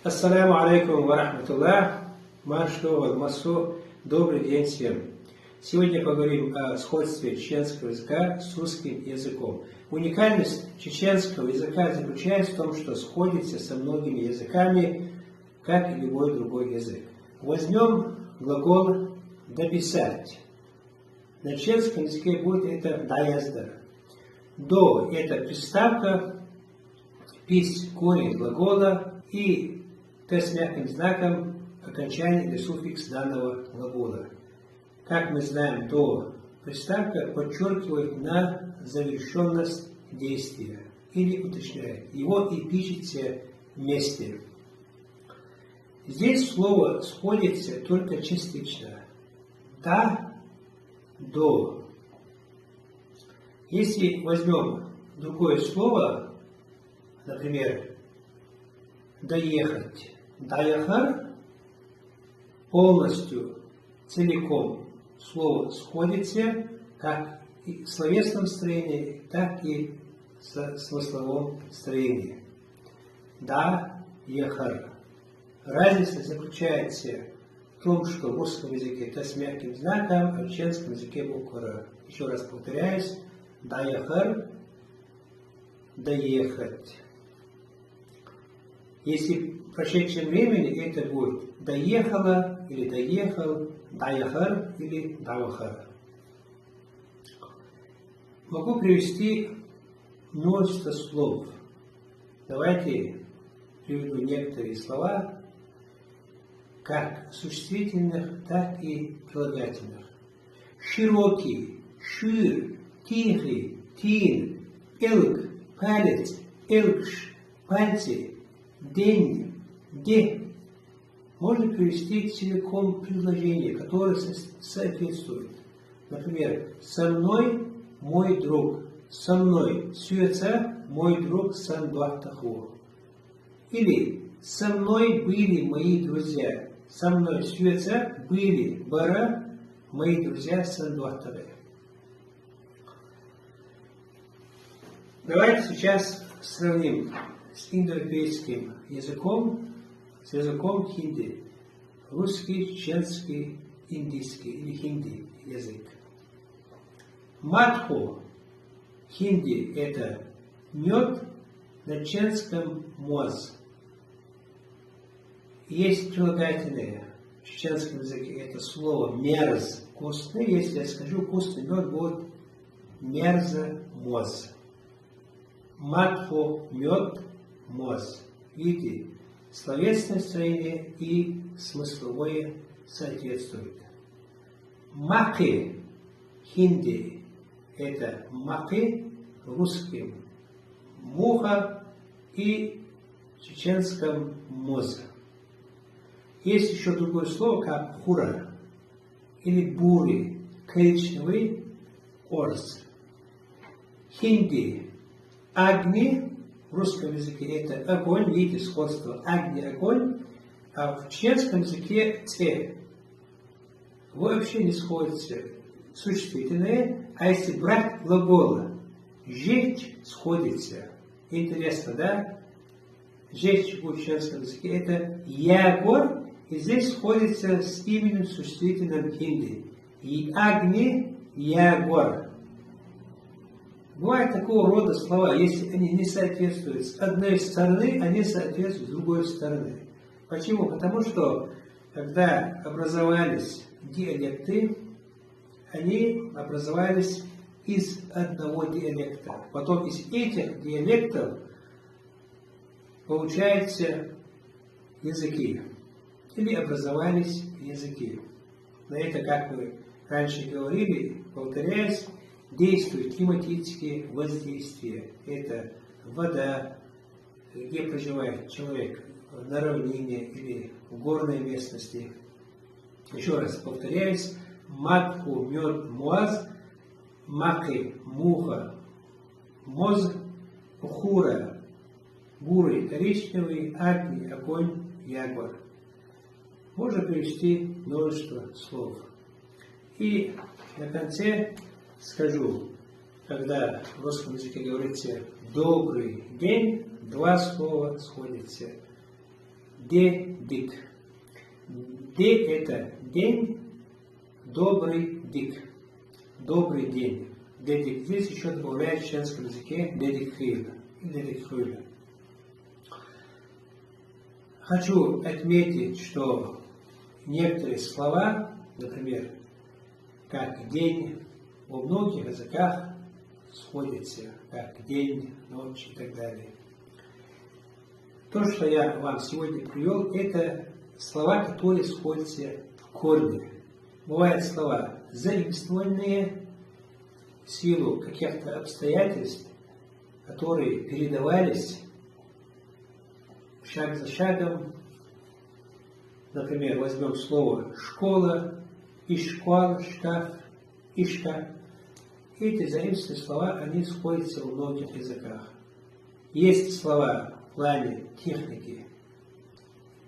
Ассаляму алейкум ва рахматуллах. Массу. Добрый день всем. Сегодня поговорим о сходстве чеченского языка с русским языком. Уникальность чеченского языка заключается в том, что сходится со многими языками, как и любой другой язык. Возьмем глагол «дописать». На чеченском языке будет это «даяздар». «До» – это приставка, «пись» – корень глагола и «т» с мягким знаком окончание или суффикс данного глагола. Как мы знаем, «до» приставка подчеркивает на завершенность действия или уточняет его эпическое месте. Здесь слово сходится только частично. «Да», «до». Если возьмем другое слово, например, «доехать», «даяхар», полностью, целиком слово сходится как и в словесном строении, так и в смысловом строении. «Да-ехар». Разница заключается в том, что в русском языке это с мягким знаком, а в чеченском языке буква «р». Еще раз повторяюсь, «даяхар», «доехать». Если в прошедшем времени это будет «доехала» или «доехал», «даяхар» или «давахар». Могу привести множество слов. Давайте приведу некоторые слова, как существительных, так и прилагательных. Широкий, шир, тихий, тин, элк, палец, элкш, пальцы, день, де. Можно привести целиком предложение, которое соответствует. Например, «со мной мой друг», «со мной сюэца мой друг сандуахтаху». Или «со мной были мои друзья», «со мной сюэца были бара мои друзья сандуахтаху». Давайте сейчас сравним с индоевропейским языком, с языком хинди. Русский, чеченский, индийский или хинди язык. Матху хинди – это мед, на чеченском моз. Есть прилагательное в чеченском языке, это слово мерз, вкусный. Если я скажу вкусный мед, будет мерза моз. Матху – мед, моз. Видите, словесное строение и смысловое соответствует. Маки хинди – это маки русским, муха и чеченском моз. Есть еще другое слово, как хура или бури, коричневый орз. Хинди – агни. В русском языке это огонь, видите, сходство агни, огонь, а в чеченском языке те. Вообще не сходятся существительные, а если брать глаголы, жечь сходится. Интересно, да? Жечь в чеченском языке это ягор, и здесь сходится с именем существительным хинди. И агни, ягор. Бывают такого рода слова, если они не соответствуют с одной стороны, они соответствуют с другой стороны. Почему? Потому что, когда образовались диалекты, они образовались из одного диалекта. Потом из этих диалектов получаются языки. Или образовались языки. На это, как мы раньше говорили, повторяюсь, действуют климатические воздействия. Это вода, где проживает человек, на равнине или в горной местности. Еще раз повторяюсь. Матху, мед, муаз, маки, муха, моз, хура, бурый, коричневый, агни, огонь, ягор. Можно привести множество слов. И на конце скажу, когда в русском языке говорится «добрый день», два слова сходятся. Дедик. Де это день, добрый дик. Добрый день. Дедик. Здесь еще добавляют в чешском языке дедикхейла. Дедикхейла. Хочу отметить, что некоторые слова, например, как день, во многих языках сходятся, как день, ночь и так далее. То, что я вам сегодня привел, это слова, которые сходятся в корне. Бывают слова заимствованные в силу каких-то обстоятельств, которые передавались шаг за шагом. Например, возьмем слово «школа», «ишквал», «шкаф», «ишка». Эти заимствованные слова, они сходятся во многих языках. Есть слова в плане техники,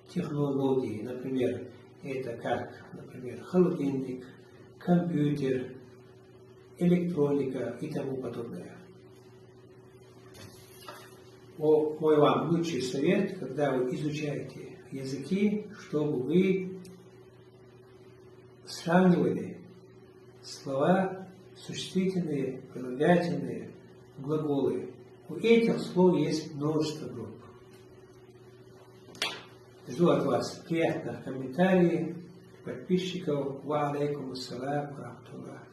технологии, например, это как, например, холодильник, компьютер, электроника и тому подобное. Мой вам лучший совет, когда вы изучаете языки, чтобы вы сравнивали слова существительные, прилагательные, глаголы. У этих слов есть множество групп. Жду от вас приятных комментариев, подписчиков. Ва алейкум ассалам ва рахматуллах.